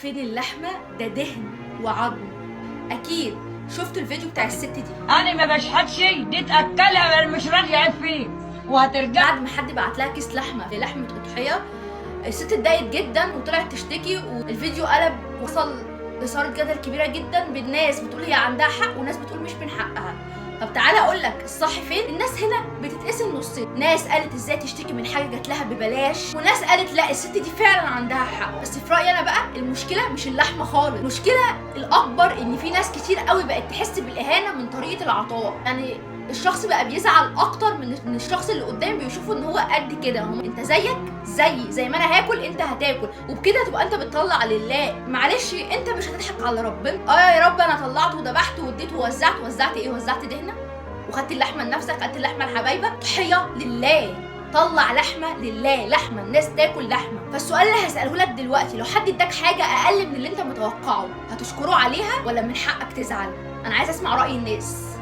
فين اللحمة؟ ده دهن وعظم. أكيد شفتوا الفيديو بتاع الست دي. انا ما بشحتش دي تاكلها انا مش راضيه فيه وهترجع. بعد ما حد بعت لها كيس لحمة أضحية، الست اتضايقت جدا وطلعت تشتكي، والفيديو قلب وصل لإثارة جدل كبيرة جدا بالناس بتقول هي عندها حق وناس بتقول مش من حقها. طب تعالى اقول لك الصح فين. الناس هنا بتتقسم نصين، ناس قالت ازاي تشتكي من حاجه جات لها ببلاش، وناس قالت لا الست دي فعلا عندها حق. بس في رايي انا بقى المشكله مش اللحمه خالص، المشكله الاكبر ان في ناس كتير قوي بقت تحس بالاهانه من طريقه العطاء. يعني الشخص بقى بيزعل اكتر من الشخص اللي قدام، بيشوفه ان هو قد كده، انت زيك زي ما انا هاكل انت هتاكل، وبكده تبقى انت بتطلع لله. معلش انت مش هتضحك على ربنا. يا رب انا طلعت وذبحت واديت ووزعت. وزعت ايه؟ وزعت دهنه وخدت اللحمه لنفسك، خدت اللحمه لحبايبك. ضحيه لله، طلع لحمه لله، لحمه الناس تاكل لحمه. فالسؤال اللي هساله لك دلوقتي، لو حد اداك حاجه اقل من اللي انت متوقعه هتشكره عليها ولا من حقك تزعل؟ انا عايز اسمع راي الناس.